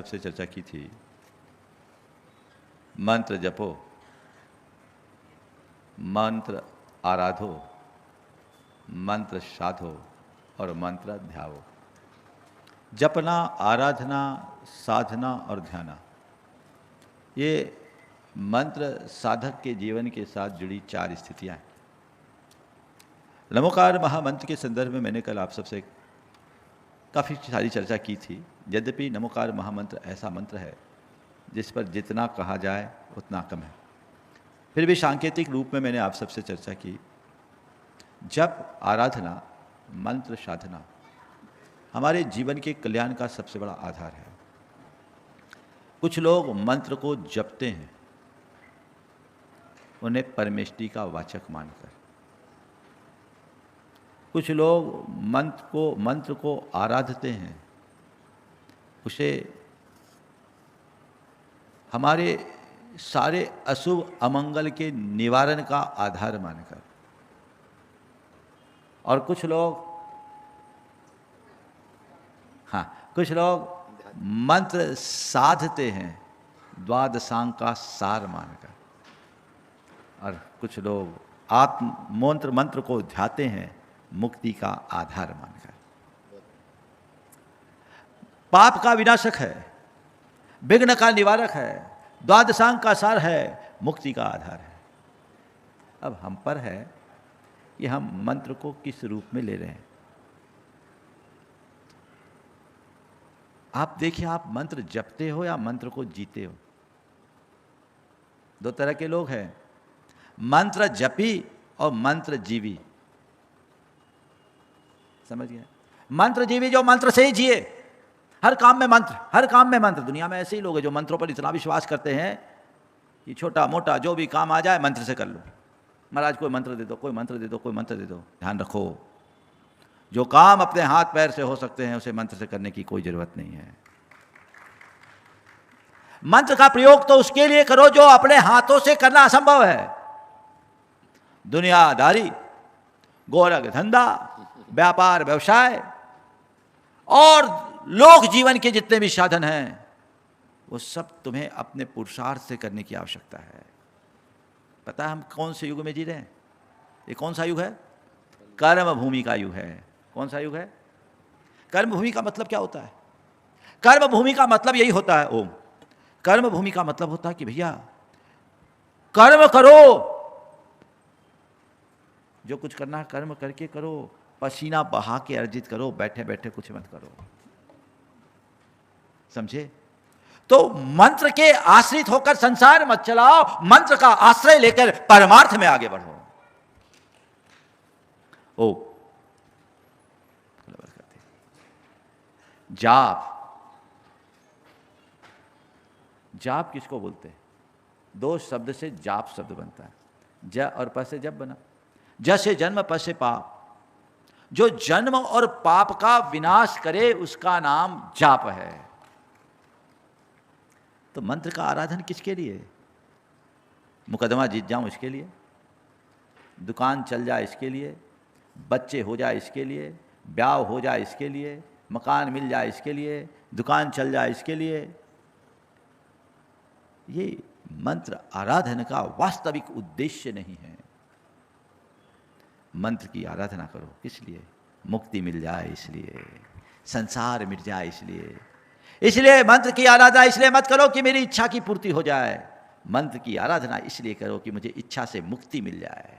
सबसे चर्चा की थी, मंत्र जपो, मंत्र आराधो, मंत्र साधो और मंत्र ध्याओ। जपना, आराधना, साधना और ध्याना, ये मंत्र साधक के जीवन के साथ जुड़ी 4 स्थितियां हैं। नमोकार महामंत्र के संदर्भ में मैंने कल आप सबसे काफ़ी सारी चर्चा की थी। यद्यपि नमोकार महामंत्र ऐसा मंत्र है जिस पर जितना कहा जाए उतना कम है, फिर भी सांकेतिक रूप में मैंने आप सबसे चर्चा की। जप, आराधना, मंत्र साधना हमारे जीवन के कल्याण का सबसे बड़ा आधार है। कुछ लोग मंत्र को जपते हैं उन्हें परमेष्टि का वाचक मानकर, कुछ लोग मंत्र को आराधते हैं उसे हमारे सारे अशुभ अमंगल के निवारण का आधार मानकर, और कुछ लोग मंत्र साधते हैं द्वादशांग का सार मानकर, और कुछ लोग मंत्र को ध्याते हैं मुक्ति का आधार मानकर। पाप का विनाशक है, विघ्न का निवारक है, द्वादशांग का सार है, मुक्ति का आधार है। अब हम पर है कि हम मंत्र को किस रूप में ले रहे हैं। आप देखिए, आप मंत्र जपते हो या मंत्र को जीते हो। 2 तरह के लोग हैं, मंत्र जपी और मंत्र जीवी। समझ गए? मंत्र जीवी जो मंत्र से ही जिए, हर काम में मंत्र, हर काम में मंत्र। दुनिया में ऐसे ही लोग हैं जो मंत्रों पर इतना विश्वास करते हैं कि छोटा मोटा जो भी काम आ जाए मंत्र से कर लो। महाराज कोई मंत्र दे दो, कोई मंत्र दे दो, कोई मंत्र दे दो। ध्यान रखो, जो काम अपने हाथ पैर से हो सकते हैं उसे मंत्र से करने की कोई जरूरत नहीं है। मंत्र का प्रयोग तो उसके लिए करो जो अपने हाथों से करना असंभव है। दुनियादारी, गोरख धंधा, व्यापार व्यवसाय और लोक जीवन के जितने भी साधन हैं वो सब तुम्हें अपने पुरुषार्थ से करने की आवश्यकता है। पता है हम कौन से युग में जी रहे हैं? ये कौन सा युग है? कर्म भूमि का युग है। कौन सा युग है? कर्म भूमि का मतलब क्या होता है? कर्म भूमि का मतलब यही होता है, ओम। कर्म भूमि का मतलब होता है कि भैया कर्म करो, जो कुछ करना है कर्म करके करो, पसीना बहा के अर्जित करो, बैठे बैठे कुछ मत करो। समझे? तो मंत्र के आश्रित होकर संसार मत चलाओ, मंत्र का आश्रय लेकर परमार्थ में आगे बढ़ो। ओ जाप, जाप किसको बोलते हैं? 2 शब्द से जाप शब्द बनता है। ज और प से जब बना। ज से जन्म, प से पाप। जो जन्म और पाप का विनाश करे उसका नाम जाप है। तो मंत्र का आराधन किसके लिए? मुकदमा जीत जाऊं इसके लिए, दुकान चल जाए इसके लिए, बच्चे हो जाए इसके लिए, ब्याह हो जाए इसके लिए, मकान मिल जाए इसके लिए, दुकान चल जाए इसके लिए। ये मंत्र आराधन का वास्तविक उद्देश्य नहीं है। मंत्र की आराधना करो किस लिए? मुक्ति मिल जाए इसलिए, संसार मिट जाए इसलिए। इसलिए मंत्र की आराधना इसलिए मत करो कि मेरी इच्छा की पूर्ति हो जाए। मंत्र की आराधना इसलिए करो कि मुझे इच्छा से मुक्ति मिल जाए।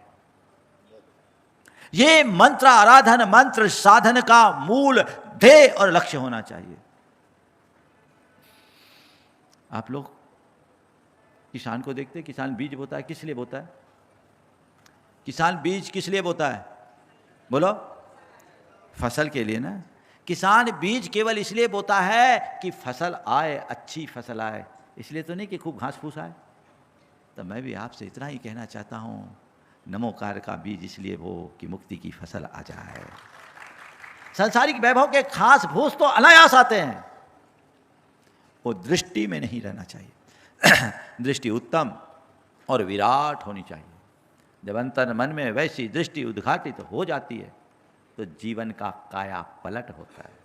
ये मंत्र आराधन, मंत्र साधन का मूल ध्येय और लक्ष्य होना चाहिए। आप लोग किसान को देखते, किसान बीज बोता है, किस लिए बोता है? किसान बीज किस लिए बोता है? बोलो। फसल के लिए ना। किसान बीज केवल इसलिए बोता है कि फसल आए, अच्छी फसल आए, इसलिए तो नहीं कि खूब घास फूस आए। तो मैं भी आपसे इतना ही कहना चाहता हूं, नमोकार का बीज इसलिए बो कि मुक्ति की फसल आ जाए। सांसारिक वैभव के घास फूस तो अनायास आते हैं, वो दृष्टि में नहीं रहना चाहिए। दृष्टि उत्तम और विराट होनी चाहिए। जब अंतर मन में वैसी दृष्टि उद्घाटित हो जाती है तो जीवन का काया पलट होता है।